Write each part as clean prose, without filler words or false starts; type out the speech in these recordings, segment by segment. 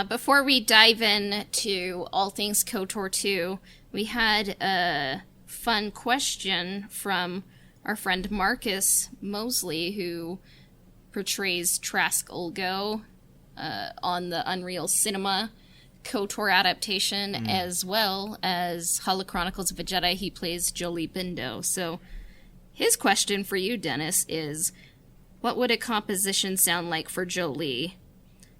Before we dive in to all things KOTOR 2, we had a fun question from our friend Marcus Mosley, who portrays Trask Ulgo on the Unreal Cinema KOTOR adaptation, as well as Holochronicles of a Jedi. He plays Jolee Bindo. So his question for you, Dennis, is what would a composition sound like for Jolee?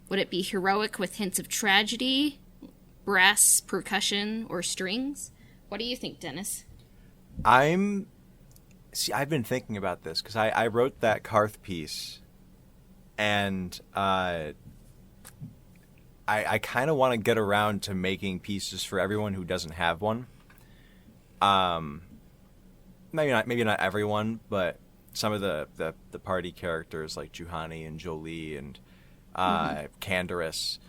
Would it be heroic with hints of tragedy, brass, percussion, or strings? What do you think, Dennis? I've been thinking about this because I wrote that Karth piece, and I kind of want to get around to making pieces for everyone who doesn't have one. Maybe not everyone, but some of the party characters like Juhani and Jolee and Canderous,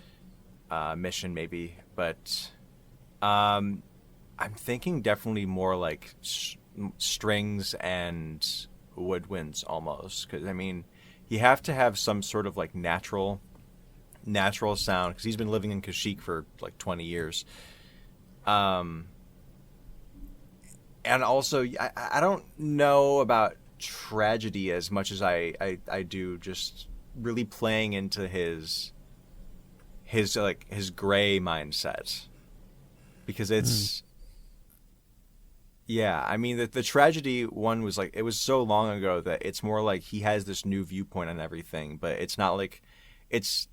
Mission maybe, but I'm thinking definitely more like strings and woodwinds almost, because I mean you have to have some sort of like natural sound, because he's been living in Kashyyyk for like 20 years. And also I don't know about tragedy as much as I do just really playing into his gray mindset, because it's yeah, I mean the tragedy one was like, it was so long ago that it's more like he has this new viewpoint on everything, but it's not like it's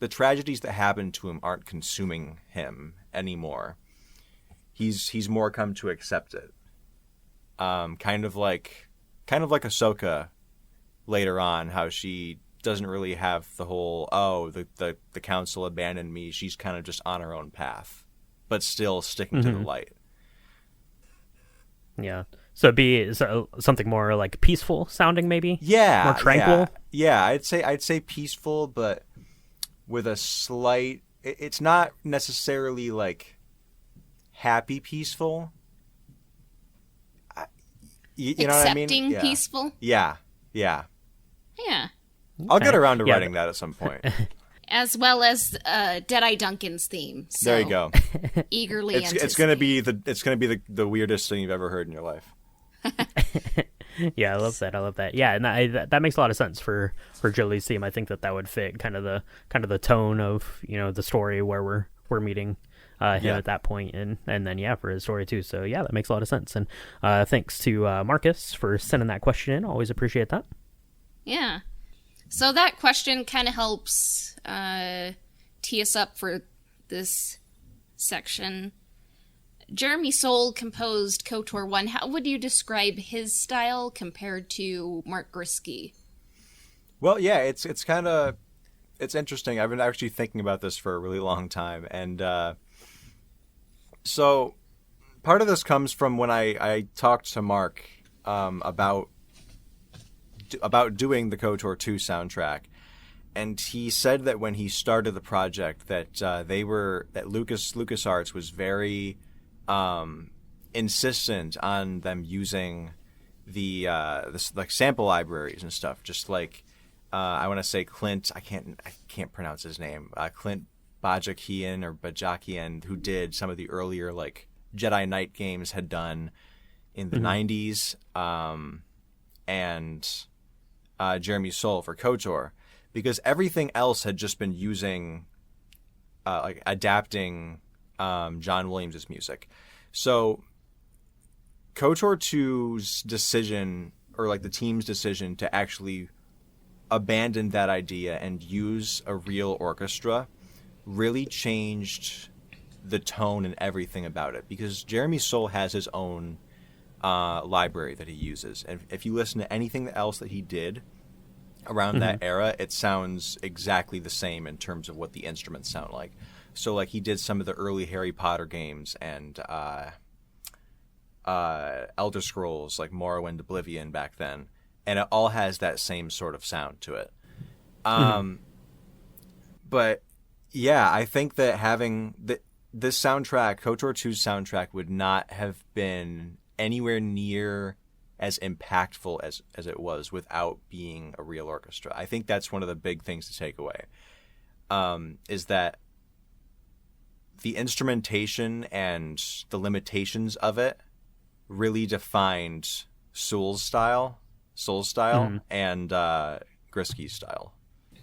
the tragedies that happen to him aren't consuming him anymore. He's more come to accept it. Kind of like Ahsoka later on, how she doesn't really have the whole, the council abandoned me. She's kind of just on her own path, but still sticking to the light. Yeah. So it'd be something more like peaceful sounding, maybe? Yeah. More tranquil? Yeah. I'd say peaceful, but with a slight, it's not necessarily like happy peaceful. You know what I mean? Accepting peaceful? Yeah. Yeah. I'll get around to writing that at some point. As well as Deadeye Duncan's theme. So there you go. Eagerly it's gonna be the weirdest thing you've ever heard in your life. Yeah, I love that. Yeah, and that makes a lot of sense for Jolee's theme. I think that would fit kind of the tone of, you know, the story where we're meeting him at that point, and then for his story too. So yeah, that makes a lot of sense. And thanks to Marcus for sending that question in. Always appreciate that. Yeah. So that question kind of helps tee us up for this section. Jeremy Soule composed KOTOR 1. How would you describe his style compared to Mark Griskey? Well, yeah, it's interesting. I've been actually thinking about this for a really long time, and so part of this comes from when I talked to Mark about doing the KOTOR 2 soundtrack, and he said that when he started the project that LucasArts was very insistent on them using the like sample libraries and stuff, just like I want to say Clint, I can't pronounce his name, Clint Bajakian, who did some of the earlier like Jedi Knight games, had done in the 90s, and Jeremy Soule for KOTOR, because everything else had just been using like adapting John Williams' music. So KOTOR 2's decision, or like the team's decision to actually abandon that idea and use a real orchestra, really changed the tone and everything about it, because Jeremy Soule has his own library that he uses, and if you listen to anything else that he did around that era, it sounds exactly the same in terms of what the instruments sound like. So like he did some of the early Harry Potter games and Elder Scrolls, like Morrowind, Oblivion back then, and it all has that same sort of sound to it. But yeah, I think that having this soundtrack, KOTOR 2's soundtrack, would not have been anywhere near as impactful as it was without being a real orchestra. I think that's one of the big things to take away, is that the instrumentation and the limitations of it really defined Soul's style, and Grisky's style.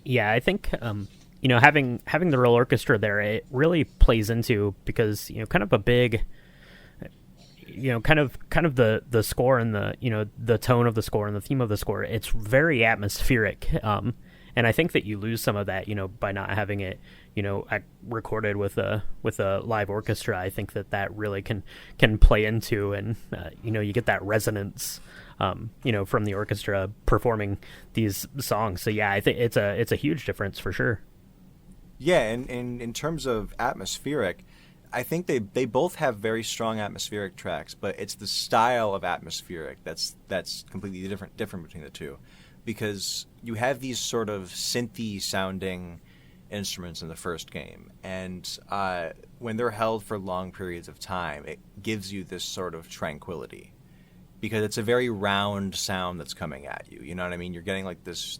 Yeah, I think having the real orchestra there, it really plays into, because kind of a big, kind of the score and the tone of the score and the theme of the score. It's very atmospheric, and I think that you lose some of that by not having it recorded with a live orchestra. I think that really can play into, and you get that resonance from the orchestra performing these songs. So yeah, I think it's a huge difference for sure. Yeah, and in terms of atmospheric, I think they both have very strong atmospheric tracks, but it's the style of atmospheric that's completely different between the two, because you have these sort of synthy sounding instruments in the first game, and when they're held for long periods of time, it gives you this sort of tranquility, because it's a very round sound that's coming at you. You know what I mean? You're getting like this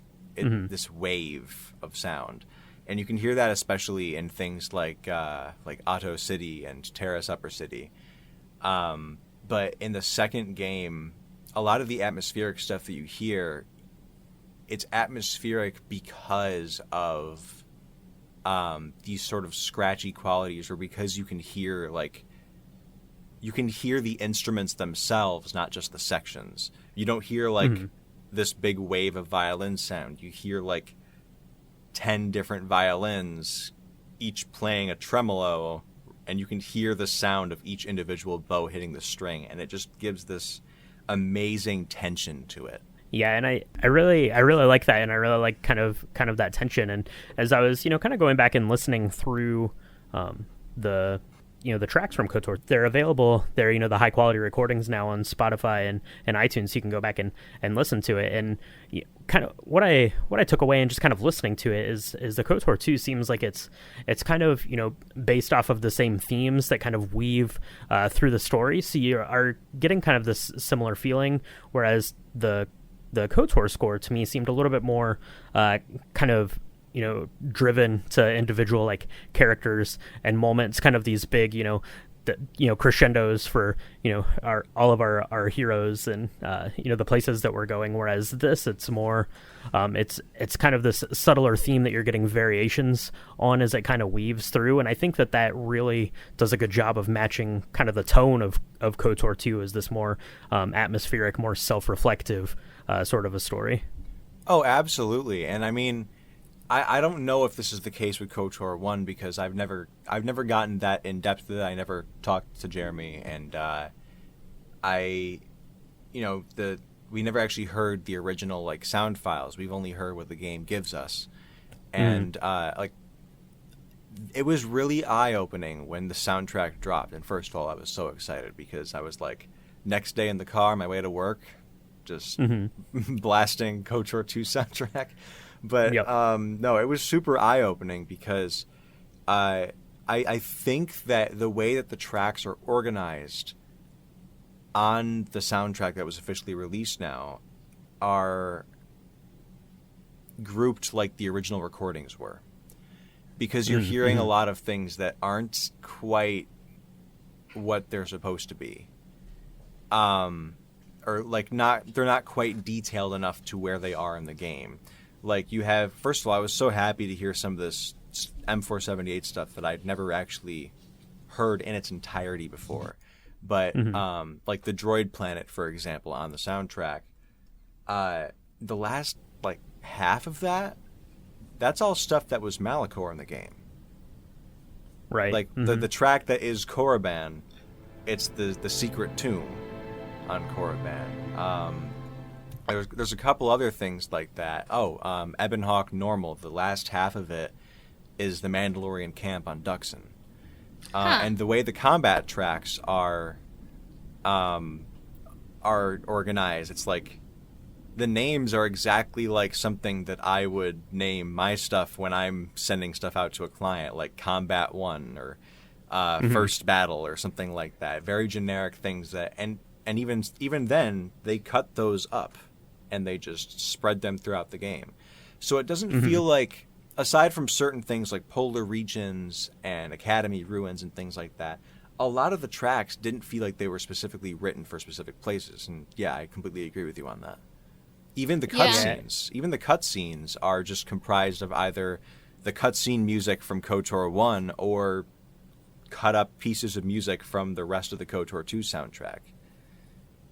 wave of sound. And you can hear that especially in things like Otto City and Terrace Upper City. But in the second game, a lot of the atmospheric stuff that you hear, it's atmospheric because of these sort of scratchy qualities, or because you can hear the instruments themselves, not just the sections. You don't hear this big wave of violin sound. You hear 10 different violins, each playing a tremolo, and you can hear the sound of each individual bow hitting the string, and it just gives this amazing tension to it. Yeah, and I really like that, and I really like kind of that tension. And as I was kind of going back and listening through the tracks from KOTOR, they're available. They're the high quality recordings now on Spotify and iTunes, so you can go back and listen to it. And kind of what I took away and just kind of listening to it is the KOTOR 2 seems like it's kind of based off of the same themes that kind of weave through the story. So you are getting kind of this similar feeling, whereas the KOTOR score to me seemed a little bit more kind of driven to individual characters and moments, kind of these big crescendos for all of our heroes and the places that we're going. Whereas this, it's more it's kind of this subtler theme that you're getting variations on as it kind of weaves through. And I think that really does a good job of matching kind of the tone of KOTOR 2 as this more atmospheric, more self-reflective sort of a story. Oh, absolutely. And I mean, I don't know if this is the case with KOTOR 1, because I've never gotten that in depth with it. I never talked to Jeremy, and we never actually heard the original sound files. We've only heard what the game gives us, and it was really eye-opening when the soundtrack dropped. And first of all, I was so excited, because I was next day in the car on my way to work, just blasting KOTOR 2 soundtrack. But yep. No, it was super eye-opening, because I think that the way that the tracks are organized on the soundtrack that was officially released now are grouped like the original recordings were, because you're hearing a lot of things that aren't quite what they're supposed to be, or they're not quite detailed enough to where they are in the game. You have, first of all, I was so happy to hear some of this M478 stuff that I'd never actually heard in its entirety before. But the Droid Planet, for example, on the soundtrack, the last half of that's all stuff that was Malachor in the game. Right. The track that is Korriban, it's the secret tomb on Korriban. There's a couple other things like that. Ebonhawk Normal, the last half of it is the Mandalorian camp on Duxon. And the way the combat tracks are organized, it's the names are exactly like something that I would name my stuff when I'm sending stuff out to a client, like Combat 1 or First Battle or something like that. Very generic things that, and even then, they cut those up and they just spread them throughout the game. So it doesn't feel like aside from certain things like Polar Regions and Academy Ruins and things like that, a lot of the tracks didn't feel like they were specifically written for specific places. And yeah, I completely agree with you on that. Even the cutscenes are just comprised of either the cutscene music from KOTOR 1 or cut up pieces of music from the rest of the KOTOR 2 soundtrack.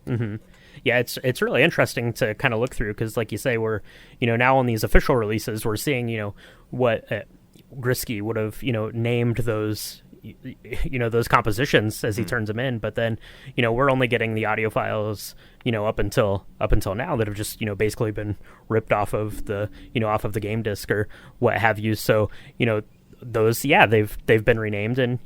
Mm-hmm. Yeah, it's really interesting to kind of look through because, like you say, we're now on these official releases, we're seeing what Grisky would have named those those compositions as he turns them in, but then we're only getting the audio files up until now that have just basically been ripped off of the game disc or what have you. So those they've been renamed, and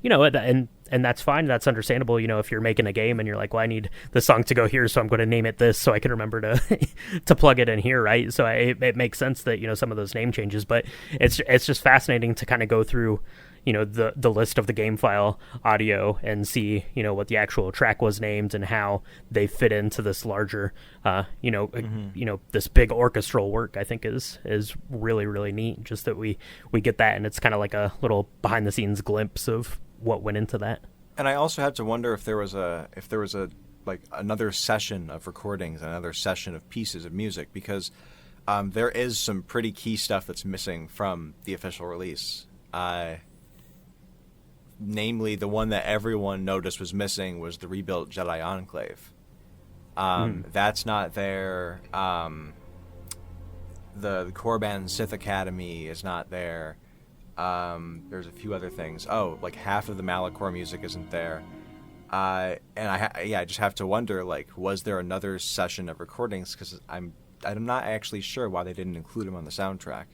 and that's fine, that's understandable. If you're making a game and you're like, well, I need the song to go here, so I'm going to name it this so I can remember to to plug it in here, right? So it makes sense that some of those name changes, but it's just fascinating to kind of go through the list of the game file audio and see what the actual track was named and how they fit into this larger this big orchestral work. I think is really, really neat, just that we get that, and it's kind of like a little behind the scenes glimpse of what went into that. And I also had to wonder if there was a like another session of recordings, another session of pieces of music, because there is some pretty key stuff that's missing from the official release. Namely, the one that everyone noticed was missing was the rebuilt Jedi Enclave. That's not there. The Korban Sith Academy is not there. There's a few other things. Oh, like half of the Malachor music isn't there. And I just have to wonder, like, was there another session of recordings? Because I'm not actually sure why they didn't include them on the soundtrack.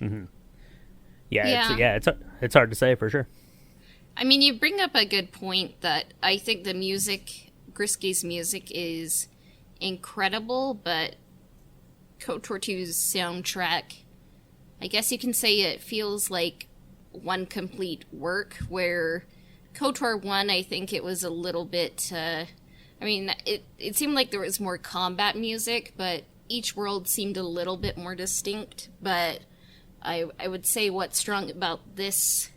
Mm-hmm. It's hard to say for sure. I mean, you bring up a good point that I think the music, Grisky's music, is incredible, but KOTOR 2's soundtrack, I guess you can say it feels like one complete work, where KOTOR 1, I think it was a little bit, it seemed like there was more combat music, but each world seemed a little bit more distinct, but I would say what's strong about this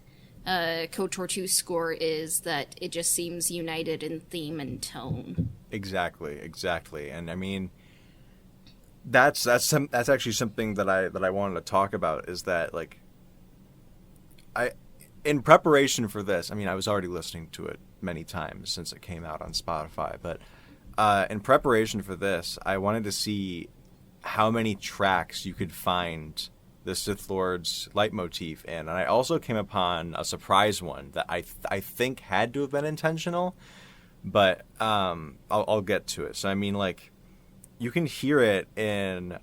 KOTOR 2 score is that it just seems united in theme and tone. Exactly. And I mean, that's actually something that I wanted to talk about, is that, like, in preparation for this, I mean, I was already listening to it many times since it came out on Spotify, but in preparation for this, I wanted to see how many tracks you could find the Sith Lord's leitmotif in, and I also came upon a surprise one that I think had to have been intentional, but I'll get to it. So I mean, like, you can hear it in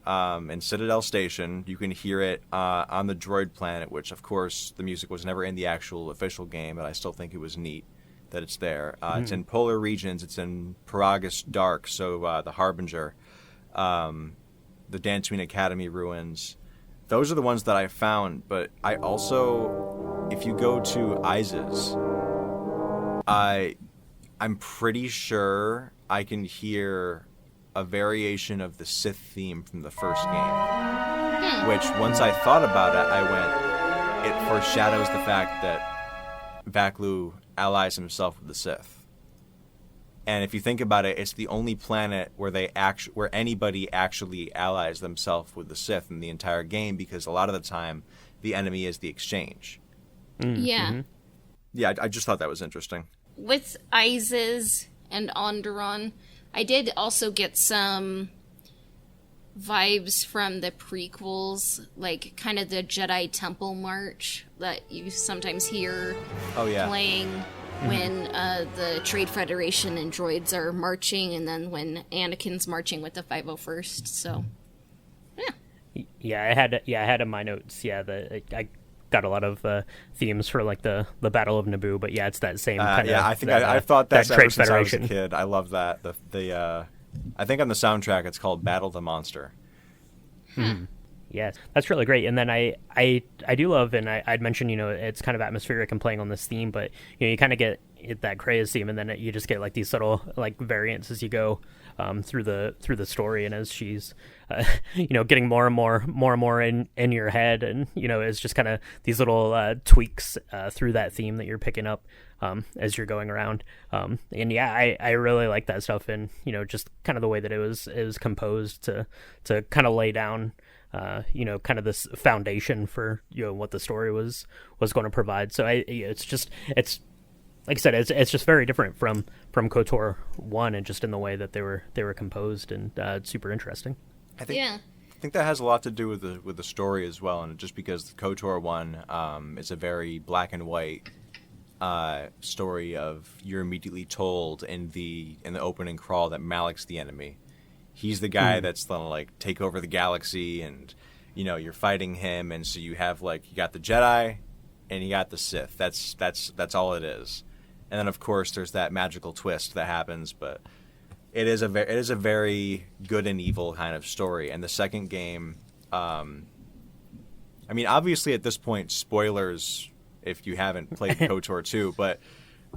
Citadel Station. You can hear it on the droid planet, which of course the music was never in the actual official game, but I still think it was neat that it's there. It's in Polar Regions. It's in Paragus Dark, so the Harbinger, the Dantooine Academy Ruins. Those are the ones that I found, but I also, if you go to Izes, I'm pretty sure I can hear a variation of the Sith theme from the first game, which, once I thought about it, I went, it foreshadows the fact that Vaklu allies himself with the Sith. And if you think about it, it's the only planet where where anybody actually allies themselves with the Sith in the entire game, because a lot of the time the enemy is the exchange. Yeah. Yeah, I just thought that was interesting. With Izes and Onderon, I did also get some vibes from the prequels, like kind of the Jedi Temple March that you sometimes hear playing when the Trade Federation and droids are marching, and then when Anakin's marching with the 501st. So, yeah, I had in my notes. Yeah, I got a lot of themes for like the Battle of Naboo, but yeah, it's that same kind of. Yeah, I think I thought that ever since I was a kid. I love that. I think on the soundtrack it's called Battle the Monster. Yes, that's really great. And then I do love, and I'd mentioned, it's kind of atmospheric and playing on this theme, but you kind of get that Craya theme, and then you just get like these subtle like variants as you go through the story, and as she's getting more and more in your head, and it's just kind of these little tweaks through that theme that you're picking up as you're going around. And yeah, I really like that stuff, and just kind of the way that it was composed to kind of lay down kind of this foundation for what the story was going to provide. So it's like I said, it's just very different from KOTOR 1, and just in the way that they were composed, and it's super interesting. I think that has a lot to do with the story as well, and just because the KOTOR 1 is a very black and white story of, you're immediately told in the opening crawl that Malik's the enemy. He's the guy that's gonna like take over the galaxy, and you're fighting him, and so you have you got the Jedi and you got the Sith. That's all it is. And then of course there's that magical twist that happens, but it is a very good and evil kind of story. And the second game, I mean, obviously at this point, spoilers if you haven't played KOTOR 2, but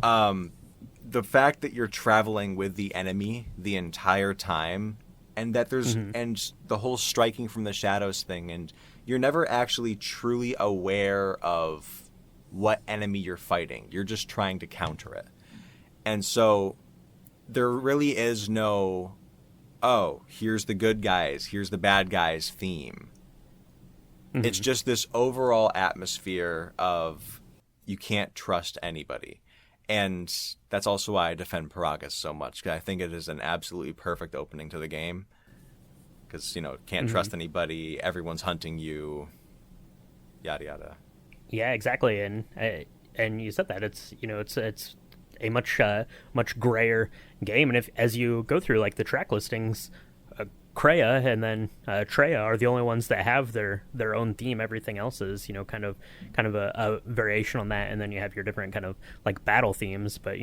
the fact that you're traveling with the enemy the entire time, and that there's and the whole striking from the shadows thing, and you're never actually truly aware of what enemy you're fighting. You're just trying to counter it. And so there really is no, oh, here's the good guys, here's the bad guys theme. It's just this overall atmosphere of you can't trust anybody. And that's also why I defend Paragas so much, because I think it is an absolutely perfect opening to the game. Because, can't trust anybody, everyone's hunting you, yada yada. Yeah, exactly. And you said that it's it's a much grayer game, and as you go through the track listings, Craya and then Traya are the only ones that have their own theme. Everything else is kind of a variation on that, and then you have your different kind of battle themes. But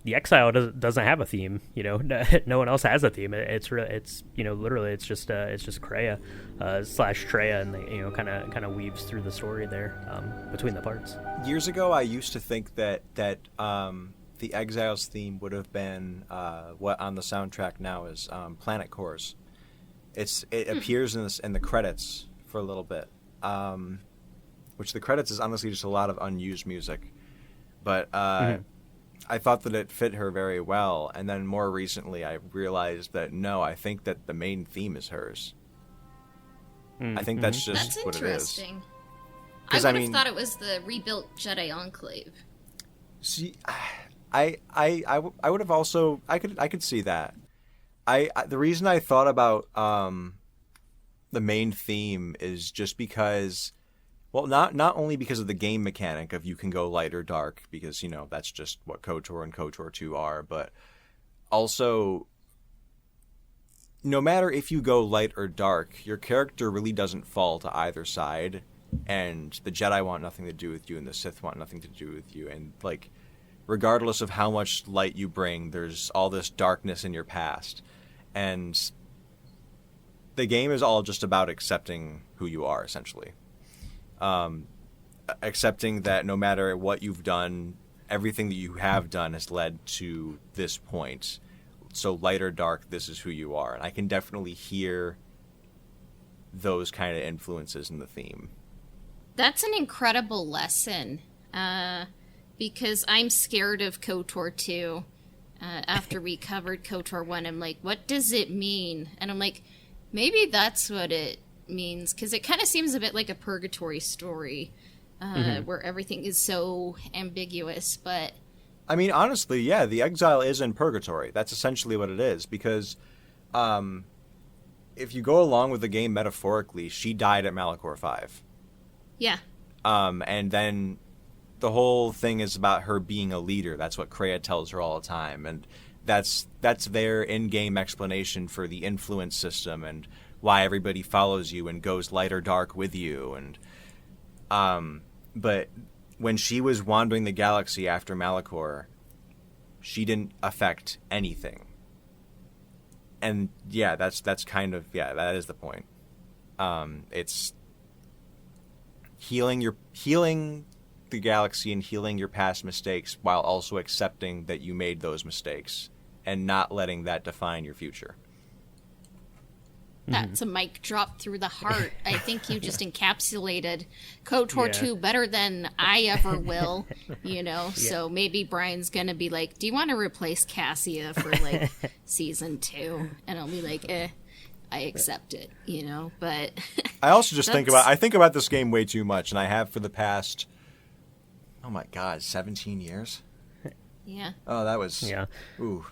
the Exile doesn't have a theme. No one else has a theme. It's literally it's just Craya slash Traya, and they kind of weaves through the story there between the parts. Years ago, I used to think that the Exile's theme would have been what on the soundtrack now is Planet Cores. It appears in the credits for a little bit, which the credits is honestly just a lot of unused music. But I thought that it fit her very well, and then more recently I realized that no, I think that the main theme is hers. I think that's just what it is. That's interesting. I would have thought it was the rebuilt Jedi Enclave. See, I would have also I could see that. The reason I thought about the main theme is just because, well, not only because of the game mechanic of you can go light or dark, because that's just what KOTOR and KOTOR 2 are, but also no matter if you go light or dark, your character really doesn't fall to either side, and the Jedi want nothing to do with you and the Sith want nothing to do with you, and regardless of how much light you bring, there's all this darkness in your past. And the game is all just about accepting who you are, essentially. Accepting that no matter what you've done, everything that you have done has led to this point. So light or dark, this is who you are. And I can definitely hear those kind of influences in the theme. That's an incredible lesson. Because I'm scared of KOTOR 2. After we covered KOTOR 1, I'm like, what does it mean? And I'm like, maybe that's what it means. Because it kind of seems a bit like a purgatory story, where everything is so ambiguous. But I mean, honestly, yeah, the Exile is in purgatory. That's essentially what it is. Because if you go along with the game metaphorically, she died at Malachor 5. Yeah. And then the whole thing is about her being a leader. That's what Craya tells her all the time, and that's their in-game explanation for the influence system and why everybody follows you and goes light or dark with you. And but when she was wandering the galaxy after Malachor, she didn't affect anything. And yeah, that's kind of, yeah, that is the point. It's healing the galaxy and healing your past mistakes while also accepting that you made those mistakes and not letting that define your future. That's a mic drop through the heart. I think you just encapsulated KOTOR 2 better than I ever will, So maybe Brian's going to be like, do you want to replace Cassia for, like, Season 2? And I'll be like, I accept it, but... I also just think about this game way too much, and I have for the past, oh my God, 17 years? Yeah. Oh, that was... Yeah. Ooh.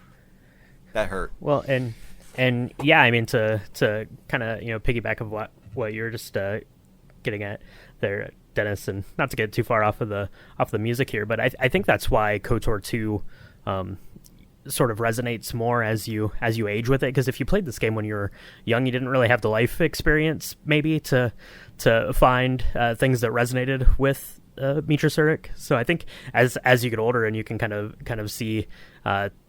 That hurt. Well, and yeah, I mean, to kind of piggyback of what you're just getting at there, Dennis, and not to get too far off of the music here, but I think that's why KOTOR 2 sort of resonates more as you age with it, because if you played this game when you were young, you didn't really have the life experience maybe to find things that resonated with Mitra Surik. So I think as you get older and you can kind of see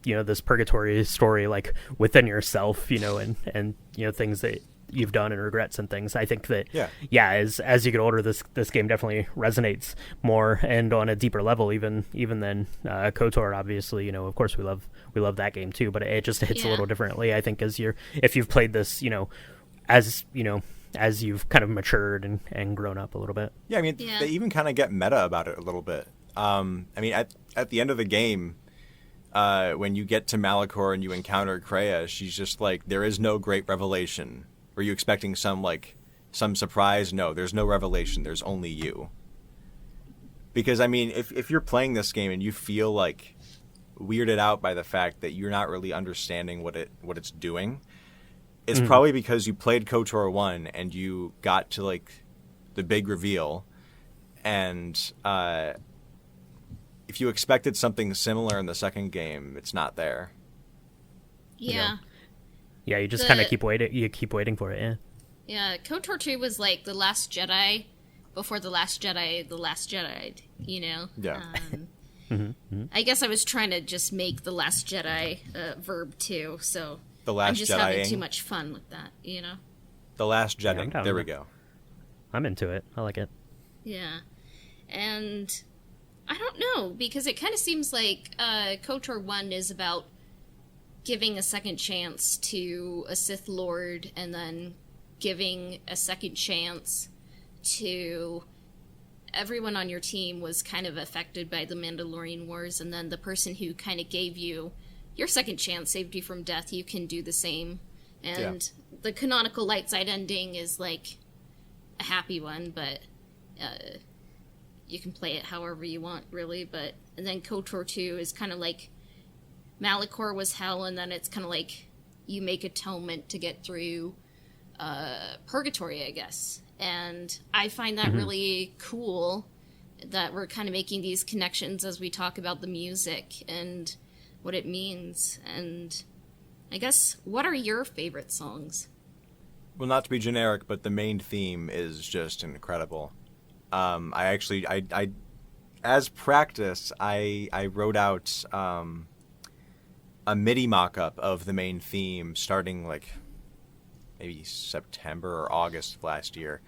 this purgatory story like within yourself, and things that you've done and regrets and things, I think that as you get older, this game definitely resonates more and on a deeper level even than KOTOR. Obviously, of course we love that game too, but it just hits a little differently, I think, if you've played this as you've kind of matured and grown up a little bit. Yeah, I mean, they even kind of get meta about it a little bit. I mean, at the end of the game, when you get to Malachor and you encounter Craya, she's just like, there is no great revelation. Were you expecting some surprise? No, there's no revelation. There's only you. Because, I mean, if you're playing this game and you feel like weirded out by the fact that you're not really understanding what it's doing, it's probably because you played KOTOR 1 and you got to, like, the big reveal, and if you expected something similar in the second game, it's not there. Yeah. Yeah, you just kind of keep waiting. You keep waiting for it, Yeah, KOTOR 2 was like The Last Jedi before The Last Jedi, Yeah. I guess I was trying to just make The Last Jedi verb too, so The Last I'm just Jedi-ing. having too much fun with that, The Last Jedi. Yeah, there we go. I'm into it. I like it. Yeah. And I don't know, because it kind of seems like KOTOR 1 is about giving a second chance to a Sith Lord, and then giving a second chance to everyone on your team was kind of affected by the Mandalorian Wars, and then the person who kind of gave you your second chance, saved you from death, you can do the same. And the canonical light side ending is like a happy one, but you can play it however you want, really. But and then KOTOR 2 is kind of like Malachor was hell, and then it's kind of like you make atonement to get through purgatory, I guess. And I find that really cool that we're kind of making these connections as we talk about the music and what it means. And I guess, what are your favorite songs? Well, not to be generic, but the main theme is just incredible. I as practice, I wrote out a MIDI mock-up of the main theme starting like maybe September or August of last year,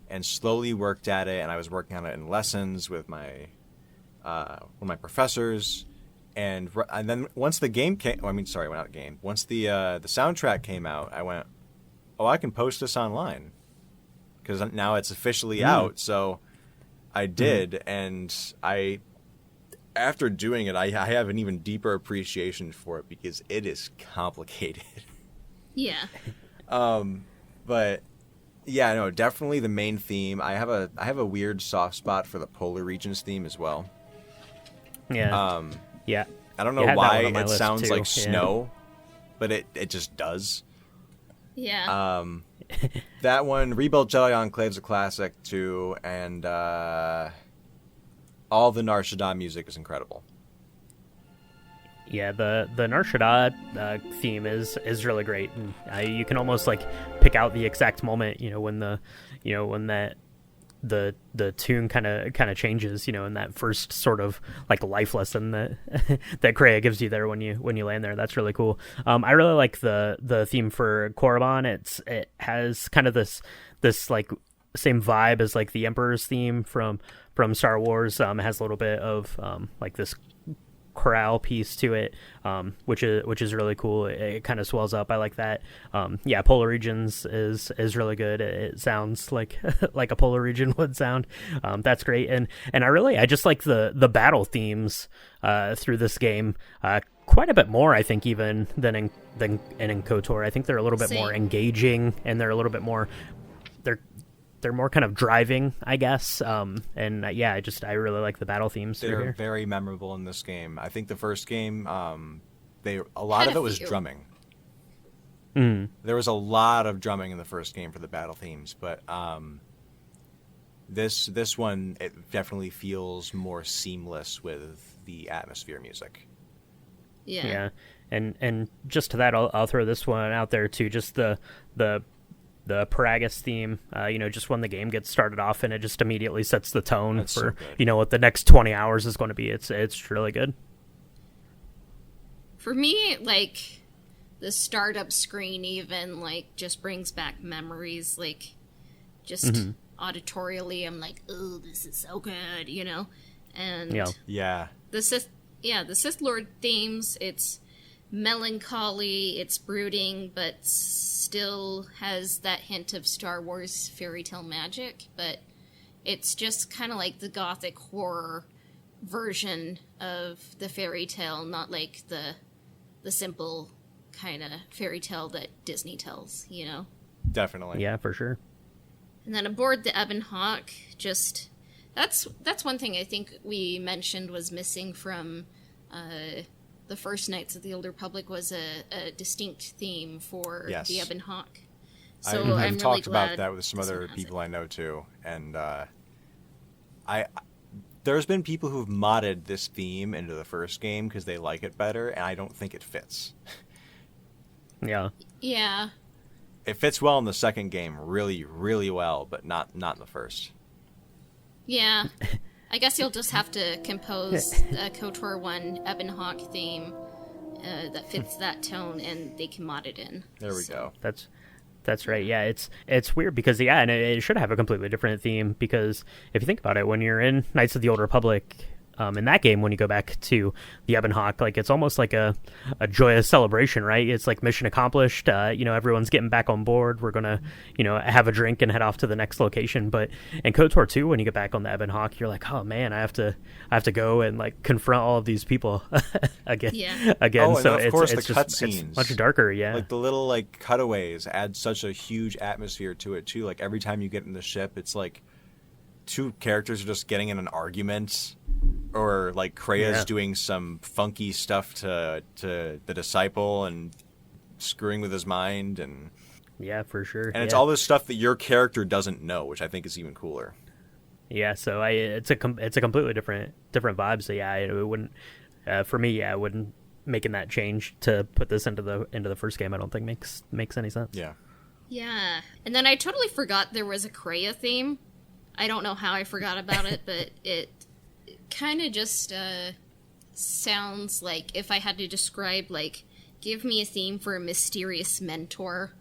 and slowly worked at it. And I was working on it in lessons with my one of my professors. And then once the game came, once the soundtrack came out, I went, oh, I can post this online because now it's officially out. So I did, and after doing it, I have an even deeper appreciation for it because it is complicated. Yeah. But yeah, no, definitely the main theme. I have a weird soft spot for the Polar Regions theme as well. Yeah. Yeah. I don't know why it sounds like snow, but it just does. Yeah. That one, Rebuilt Jedi Enclave's a classic too, and all the Nar Shaddaa music is incredible. Yeah, the Nar Shaddaa theme is really great, and you can almost like pick out the exact moment, when the tune kind of changes, in that first sort of like life lesson that that Craya gives you there when you land there. That's really cool. I really like the theme for Korriban. It has kind of this like same vibe as like the Emperor's theme from Star Wars. It has a little bit of like this chorale piece to it, which is really cool. It kind of swells up. I like that. Polar Regions is really good. It sounds like like a Polar Region would sound. That's great. And I just like the battle themes through this game quite a bit more, I think, even than in KOTOR. I think they're a little bit more engaging, and they're a little bit more they're more kind of driving, I guess. I really like the battle themes. They're very memorable in this game. I think the first game, a lot of it was drumming. There was a lot of drumming in the first game for the battle themes, but this one, it definitely feels more seamless with the atmosphere music. Yeah. And just to that, I'll throw this one out there too. Just the Paragus theme, just when the game gets started off, and it just immediately sets the tone That's for so what the next 20 hours is going to be. It's really good. For me, like, the startup screen even, like, just brings back memories, like, just auditorially, I'm like, oh, this is so good, And the Sith Lord themes, it's melancholy, it's brooding, but still has that hint of Star Wars fairy tale magic, but it's just kind of like the gothic horror version of the fairy tale, not like the simple kind of fairy tale that Disney tells, Definitely. Yeah, for sure. And then aboard the Ebon Hawk, just that's one thing I think we mentioned was missing from the first Knights of the Old Republic was a distinct theme for the Ebon Hawk. So I've I'm talked really glad about that with some other people I know too, and there's been people who've modded this theme into the first game because they like it better, and I don't think it fits. Yeah. It fits well in the second game, really, really well, but not in the first. Yeah. I guess you'll just have to compose a KOTOR 1 Ebon Hawk theme that fits that tone, and they can mod it in. There we go. That's right. Yeah, it's weird because and it should have a completely different theme, because if you think about it, when you're in Knights of the Old Republic, in that game, when you go back to the Ebon Hawk, like, it's almost like a joyous celebration, right? It's like mission accomplished. Everyone's getting back on board. We're gonna, have a drink and head off to the next location. But in KOTOR 2, when you get back on the Ebon Hawk, you're like, oh man, I have to go and like confront all of these people again. Yeah. Oh, and so of course it's the cutscenes, it's much darker. Yeah. Like the little like cutaways add such a huge atmosphere to it too. Like every time you get in the ship, it's like two characters are just getting in an argument. Or like Craya's doing some funky stuff to the disciple and screwing with his mind, and for sure. And it's all this stuff that your character doesn't know, which I think is even cooler. Yeah, so it's a completely different vibe. So it wouldn't for me. I wouldn't making that change to put this into the first game. I don't think makes any sense. Yeah, and then I totally forgot there was a Craya theme. I don't know how I forgot about it, but it kind of just sounds like, if I had to describe, like, give me a theme for a mysterious mentor,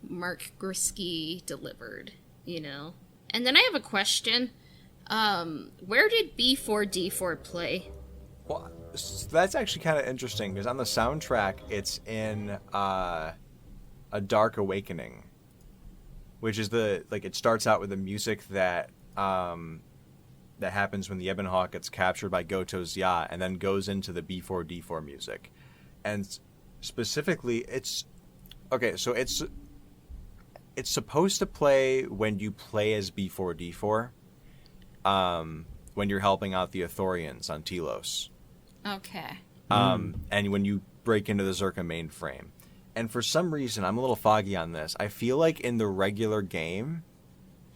Mark Grisky delivered, And then I have a question. Where did B4D4 play? Well, that's actually kind of interesting, because on the soundtrack, it's in A Dark Awakening, which is it starts out with the music that happens when the Ebon Hawk gets captured by Goto's yacht, and then goes into the B4D4 music. And specifically, it's supposed to play when you play as B4D4, when you're helping out the Ithorians on Telos. Okay. And when you break into the Zerka mainframe. And for some reason, I'm a little foggy on this, I feel like in the regular game,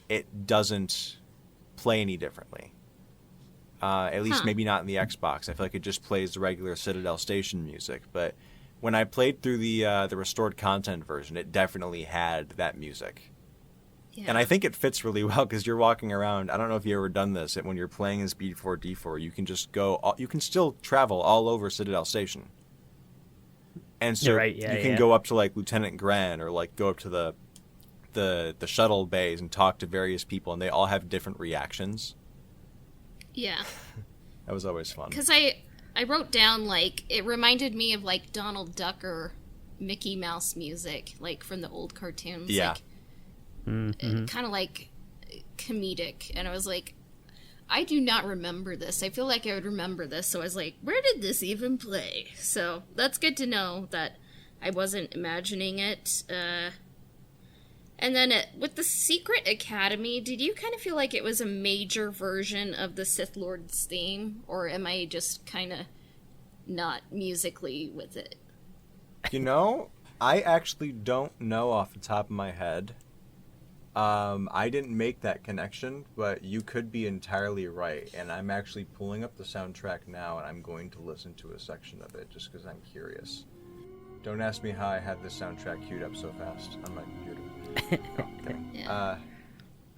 it doesn't play any differently. At least maybe not in the Xbox. I feel like it just plays the regular Citadel Station music. But when I played through the restored content version, it definitely had that music. Yeah. And I think it fits really well, because you're walking around. I don't know if you've ever done this. When you're playing as B4D4, you can just you can still travel all over Citadel Station. And so you can go up to like Lieutenant Gran, or like go up to the shuttle bays and talk to various people, and they all have different reactions. Yeah. That was always fun. Because I wrote down, like, it reminded me of, like, Donald Duck or Mickey Mouse music, like, from the old cartoons. Yeah. Like, kind of, like, comedic. And I was like, I do not remember this. I feel like I would remember this. So I was like, where did this even play? So that's good to know that I wasn't imagining it. And then with the Secret Academy, did you kind of feel like it was a major version of the Sith Lord's theme? Or am I just kind of not musically with it? You know, I actually don't know off the top of my head. I didn't make that connection, but you could be entirely right. And I'm actually pulling up the soundtrack now, and I'm going to listen to a section of it just because I'm curious. Don't ask me how I had this soundtrack queued up so fast on my computer. No, kidding. Yeah.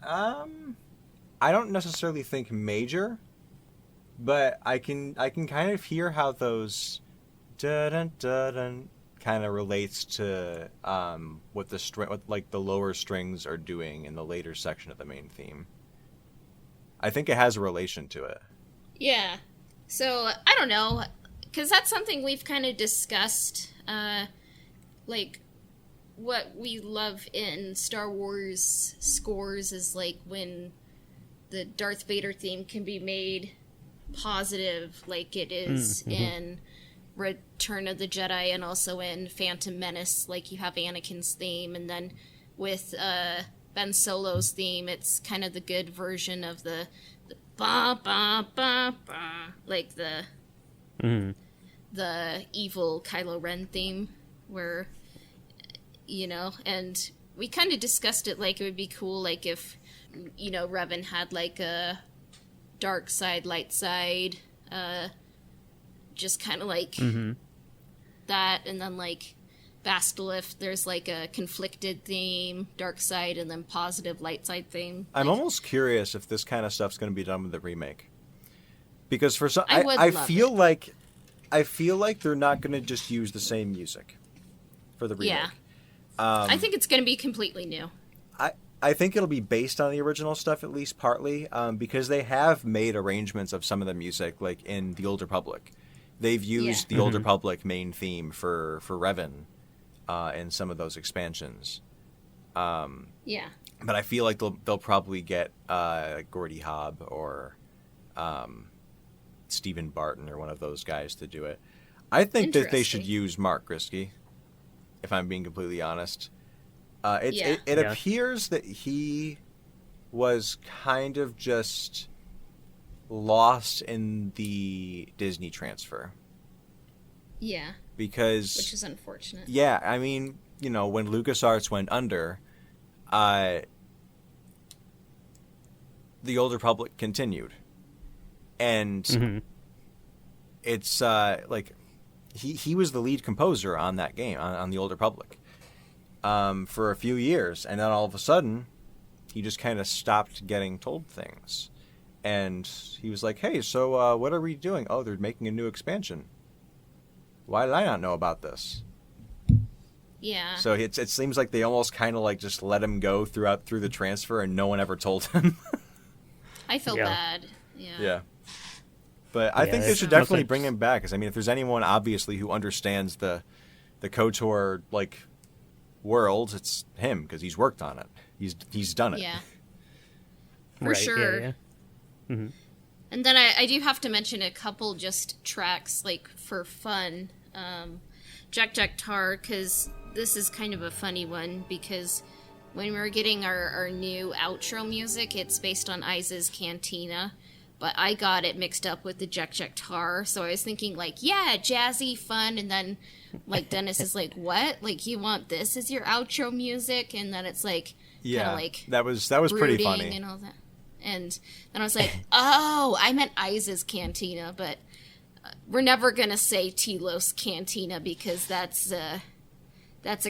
I don't necessarily think major, but I can kind of hear how those dun dun dun kind of relates to what the lower strings are doing in the later section of the main theme. I think it has a relation to it. Yeah. So, I don't know, because that's something we've kind of discussed, like, what we love in Star Wars scores is, like, when the Darth Vader theme can be made positive, like it is in Return of the Jedi and also in Phantom Menace, like you have Anakin's theme, and then with Ben Solo's theme, it's kind of the good version of the ba ba ba ba, like the evil Kylo Ren theme, where, you know, and we kind of discussed it, like it would be cool, like if, you know, Revan had like a dark side, light side, just kind of like that, and then like Bastila, there's like a conflicted theme, dark side, and then positive light side theme. I'm like, almost curious if this kind of stuff's going to be done with the remake, because for some, I feel like they're not going to just use the same music for the remake. Yeah. I think it's going to be completely new. I think it'll be based on the original stuff, at least partly, because they have made arrangements of some of the music, like in the Old Republic. They've used the Old Republic main theme for Revan in some of those expansions. Yeah. But I feel like they'll probably get Gordy Hobb or Stephen Barton or one of those guys to do it. I think that they should use Mark Grisky, if I'm being completely honest. It appears that he was kind of just lost in the Disney transfer. Yeah. Because... which is unfortunate. Yeah, I mean, you know, when LucasArts went under, the Old Republic continued. And it's, like, he was the lead composer on that game, on the Old Republic. For a few years, and then all of a sudden, he just kind of stopped getting told things. And he was like, hey, so what are we doing? Oh, they're making a new expansion. Why did I not know about this? Yeah. So it seems like they almost kind of like just let him go through the transfer, and no one ever told him. I feel bad. Yeah. Yeah. But I think they should definitely bring him back, because, I mean, if there's anyone, obviously, who understands the KOTOR, like, world, it's him, because he's worked on it. He's done it. Yeah. For sure. Yeah. Mm-hmm. And then I do have to mention a couple just tracks, like, for fun. Jack Jack Tar, because this is kind of a funny one, because when we were getting our new outro music, it's based on Iza's Cantina, but I got it mixed up with the Jack Jack Tar, so I was thinking, like, yeah, jazzy, fun, and then, like, Dennis is like, what? Like, you want this as your outro music? And then it's, like, kind of, like... that was pretty funny. And all that. And then I was like, oh, I meant Iza's Cantina, but we're never going to say Telos Cantina, because that's a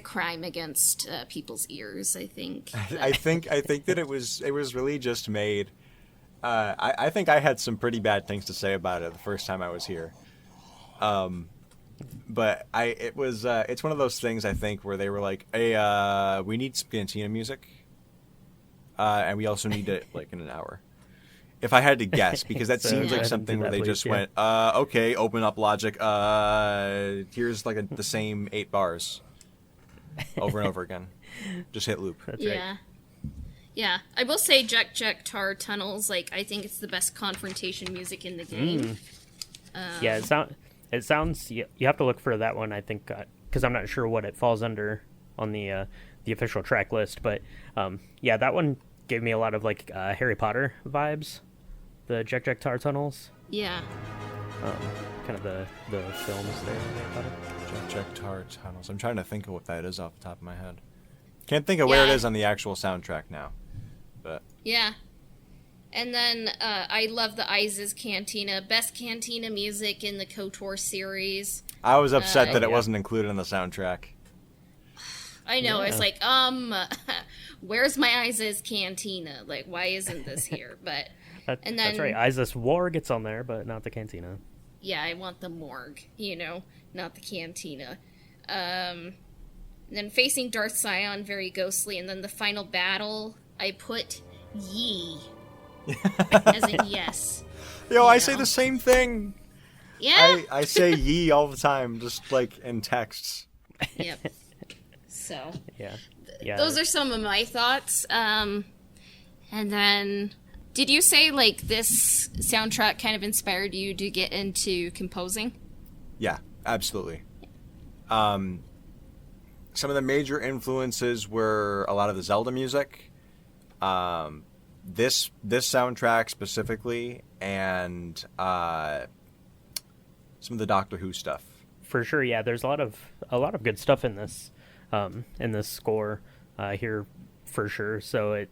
crime against people's ears, I think. I think that it was really just made... I think I had some pretty bad things to say about it the first time I was here. But it's one of those things, I think, where they were like, hey, we need some Cantina music. And we also need it, like, in an hour. If I had to guess, because that So, seems yeah, like I something did where that, they please, just yeah. went, okay, open up Logic. Here's like the same 8 bars over and over again. Just hit loop. That's right. Yeah. Yeah. I will say Jack Jack Tar Tunnels, like, I think it's the best confrontation music in the game. Yeah, it sounds. You have to look for that one. I think because I'm not sure what it falls under on the official track list, but yeah, that one gave me a lot of like Harry Potter vibes. The Jack Jack Tar Tunnels, Yeah. kind of the films there. in Harry Potter. Jack Jack Tar Tunnels. I'm trying to think of what that is off the top of my head. Can't think of where it Yeah. is on the actual soundtrack now. But Yeah. And then I love the Isis Cantina. Best Cantina music in the KOTOR series. I was upset that it yeah. wasn't included in the soundtrack. I know, Yeah. it's like, where's my Isis Cantina? Like, why isn't this here? But, and That's then, right. Isis War gets on there, but not the Cantina. yeah, I want the morgue, not the cantina. Then facing Darth Sion, very ghostly. And then the final battle, I put Yi. As in yes. Yo, I You say know. the same thing. Yeah? I say ye all the time, just like in texts. Yep. So, Yeah. Yeah. those are some of my thoughts. And then, did you say, like, this soundtrack kind of inspired you to get into composing? Yeah, absolutely. Some of the major influences were a lot of the Zelda music, this soundtrack specifically, and some of the Doctor Who stuff. For sure, yeah. There's a lot of good stuff in this score here, for sure. So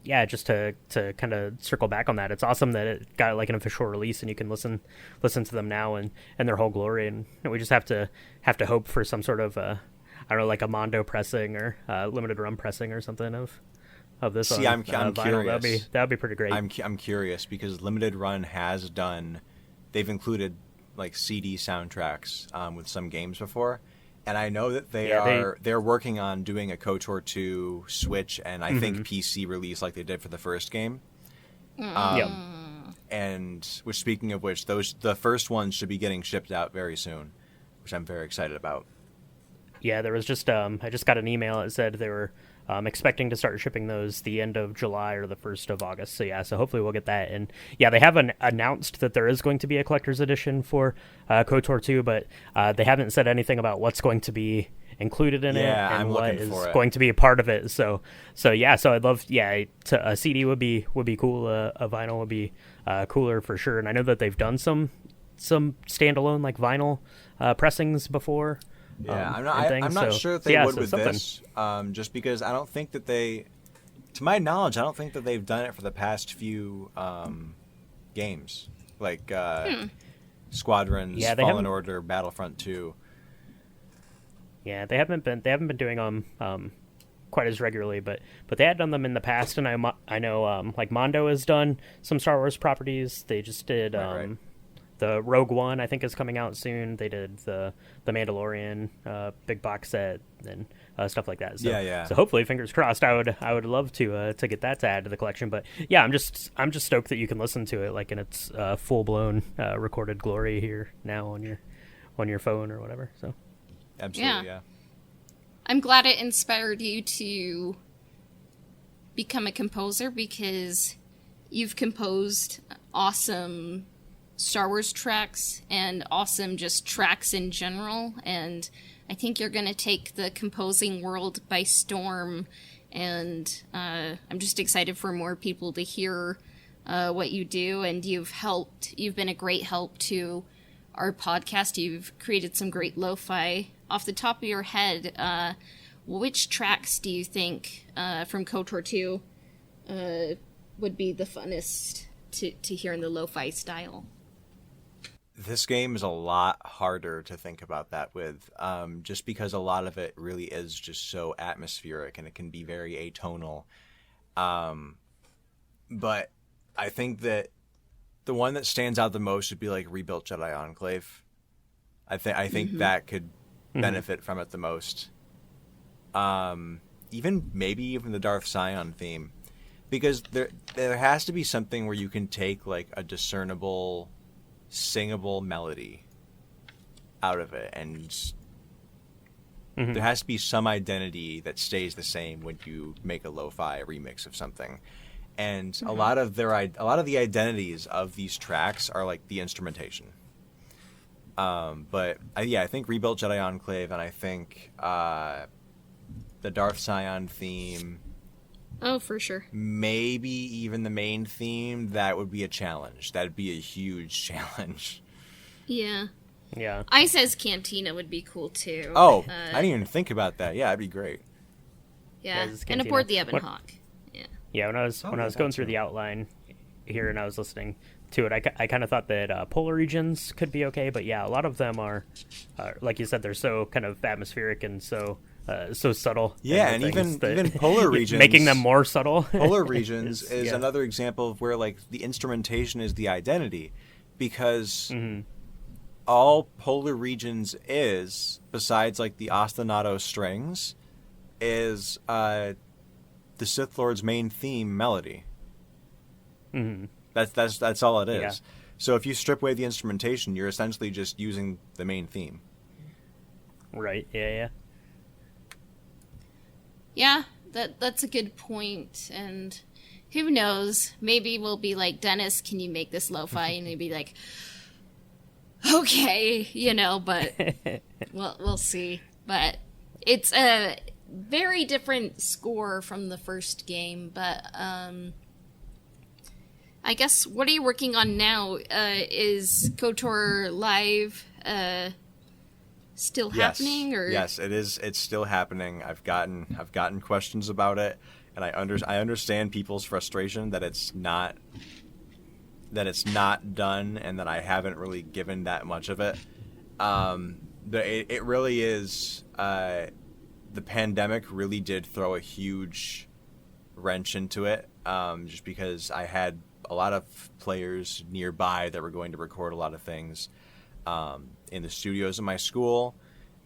just to kind of circle back on that, it's awesome that it got like an official release and you can listen to them now and their whole glory. And we just have to hope for some sort of I don't know, like a Mondo pressing or limited run pressing or something of this. See, I'm vinyl. curious. That'd be pretty great. I'm curious because Limited Run has done. They've included like CD soundtracks with some games before, and I know that they're working on doing a KOTOR 2 Switch and I think PC release like they did for the first game. Yep. And speaking of which, the first ones should be getting shipped out very soon, which I'm very excited about. Yeah, there was just I just got an email that said they were expecting to start shipping those the end of July or the 1st of August. So yeah, so hopefully we'll get that. And yeah, they haven't announced that there is going to be a collector's edition for KOTOR 2, but they haven't said anything about what's going to be included in it and I'm what looking is for it. going to be a part of it. So yeah, so I'd love a CD would be cool. A vinyl would be cooler for sure. And I know that they've done some standalone like vinyl pressings before. Yeah, I'm and not things, sure if they would with something. this, just because I don't think that they, to my knowledge, I don't think that they've done it for the past few games, like Squadrons, Yeah, they Fallen haven't- Order, Battlefront 2. Yeah, they haven't been doing them quite as regularly, but they had done them in the past, and I know like Mondo has done some Star Wars properties. They just did Right. the Rogue One, I think, is coming out soon. They did the Mandalorian big box set and stuff like that. So, Yeah. So hopefully, fingers crossed. I would love to get that to add to the collection. But yeah, I'm just stoked that you can listen to it like in its full blown recorded glory here now on your phone or whatever. So Absolutely, yeah. I'm glad it inspired you to become a composer because you've composed awesome Star Wars tracks and awesome just tracks in general, and I think you're going to take the composing world by storm, and I'm just excited for more people to hear what you do, and you've been a great help to our podcast. You've created some great lo-fi. Off the top of your head, which tracks do you think from KOTOR 2 would be the funnest to hear in the lo-fi style? This game is a lot harder to think about that with, just because a lot of it really is just so atmospheric and it can be very atonal. But I think that the one that stands out the most would be like Rebuilt Jedi Enclave. I think that could benefit from it the most. Even the Darth Sion theme. because there has to be something where you can take like a discernible, singable melody out of it, and there has to be some identity that stays the same when you make a lo-fi remix of something. And a lot of the identities of these tracks are like the instrumentation. But I think Rebuilt Jedi Enclave, and I think the Darth Scion theme. Oh, for sure. Maybe even the main theme. That would be a challenge. That'd be a huge challenge. Yeah. Yeah. Ice's Cantina would be cool too. Oh, I didn't even think about that. Yeah, that'd be great. Yeah, Ice's and Cantina. aboard the Ebon Hawk. Yeah. Yeah, when I was going through the outline here and I was listening to it, I kind of thought that polar regions could be okay, but yeah, a lot of them are, like you said, they're so kind of atmospheric and so subtle. Yeah, and even polar regions, making them more subtle. Polar regions is yeah. another example of where like the instrumentation is the identity, because all polar regions is, besides like the ostinato strings, is the Sith Lord's main theme melody. Mm-hmm. That's all it is. Yeah. So if you strip away the instrumentation, you're essentially just using the main theme. Right. Yeah. Yeah, that's a good point. And who knows? Maybe we'll be like, Dennis, can you make this lo-fi? And he'd be like, okay, but we'll see. But it's a very different score from the first game. But I guess, what are you working on now? Is KOTOR Live still happening? Or yes, it is. It's still happening. I've gotten questions about it, and I understand people's frustration that it's not done, and that I haven't really given that much of it. It really is. The pandemic really did throw a huge wrench into it, just because I had a lot of players nearby that were going to record a lot of things in the studios at my school.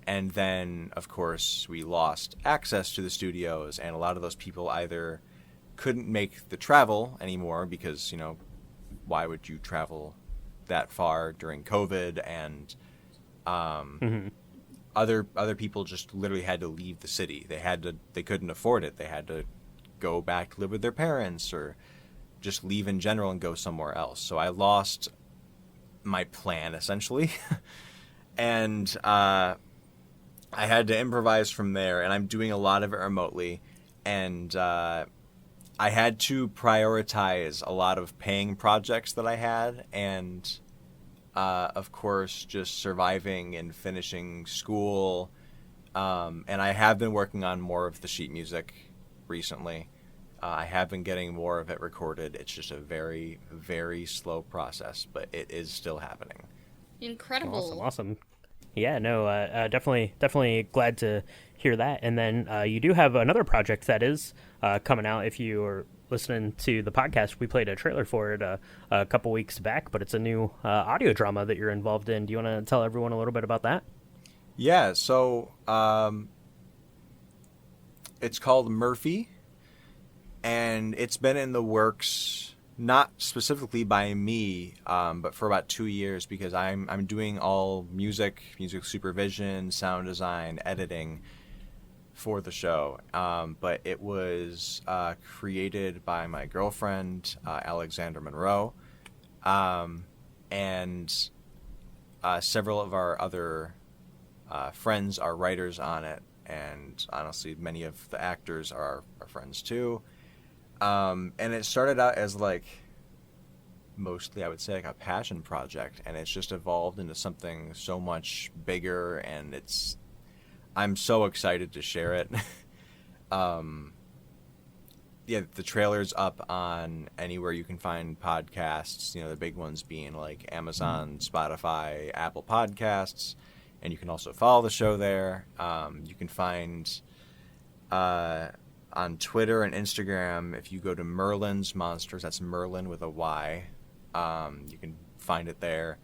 And then, of course, we lost access to the studios, and a lot of those people either couldn't make the travel anymore because, why would you travel that far during COVID? And other people just literally had to leave the city. They couldn't afford it. They had to go back to live with their parents, or just leave in general and go somewhere else. So I lost my plan, essentially. And I had to improvise from there, and I'm doing a lot of it remotely. And I had to prioritize a lot of paying projects that I had, and of course, just surviving and finishing school. And I have been working on more of the sheet music recently. I have been getting more of it recorded. It's just a very, very slow process, but it is still happening. Incredible. Awesome. Yeah, no, definitely glad to hear that. And then you do have another project that is coming out. If you are listening to the podcast, we played a trailer for it a couple weeks back, but it's a new audio drama that you're involved in. Do you want to tell everyone a little bit about that? Yeah, so it's called Murphy. And it's been in the works, not specifically by me, but for about 2 years, because I'm doing all music supervision, sound design, editing for the show. But it was created by my girlfriend, Alexandra Monroe, and several of our other friends are writers on it. And honestly, many of the actors are our friends too. And it started out as mostly I would say a passion project, and it's just evolved into something so much bigger, and I'm so excited to share it. Yeah, the trailer's up on anywhere you can find podcasts, the big ones being like Amazon, Spotify, Apple Podcasts, and you can also follow the show there. You can find on Twitter and Instagram, if you go to Merlin's Monsters, that's Merlin with a Y, you can find it there.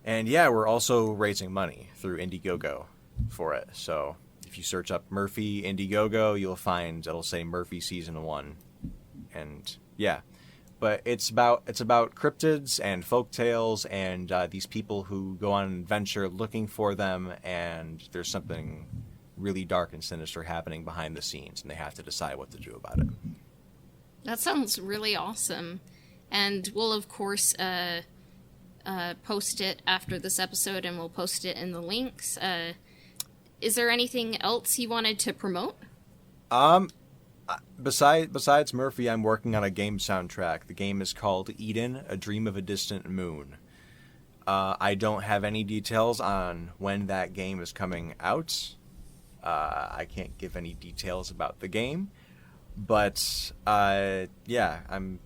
And yeah, we're also raising money through Indiegogo for it. So if you search up Murphy Indiegogo, it'll say Murphy Season 1 and yeah. But it's about cryptids and folktales and these people who go on an adventure looking for them, and there's something really dark and sinister happening behind the scenes, and they have to decide what to do about it. That sounds really awesome. And we'll, of course, post it after this episode, and we'll post it in the links. Is there anything else you wanted to promote? Besides Murphy, I'm working on a game soundtrack. The game is called Eden, A Dream of a Distant Moon. I don't have any details on when that game is coming out. I can't give any details about the game. But, yeah, I'm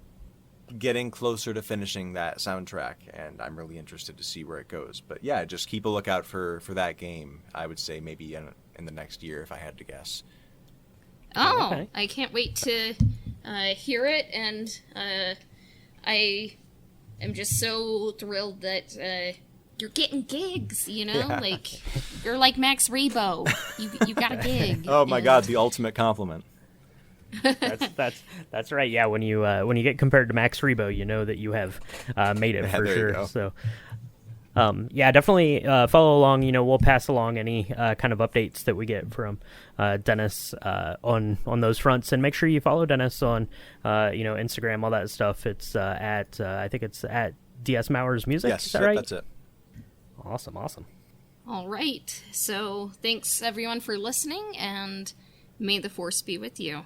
getting closer to finishing that soundtrack, and I'm really interested to see where it goes. But, yeah, just keep a lookout for that game, I would say maybe in the next year, if I had to guess. Oh, okay. I can't wait to hear it, and I am just so thrilled that you're getting gigs, you know? Yeah. Like, you're like Max Rebo. You got a gig. Oh my God, the ultimate compliment. That's right. Yeah, when you get compared to Max Rebo, you know that you have made it for sure. So, yeah, definitely follow along. You know, we'll pass along any kind of updates that we get from Dennis on those fronts, and make sure you follow Dennis on Instagram, all that stuff. It's at I think it's at DS Mowers Music. Yes, is that right? That's it. Awesome. All right. So thanks, everyone, for listening, and may the Force be with you.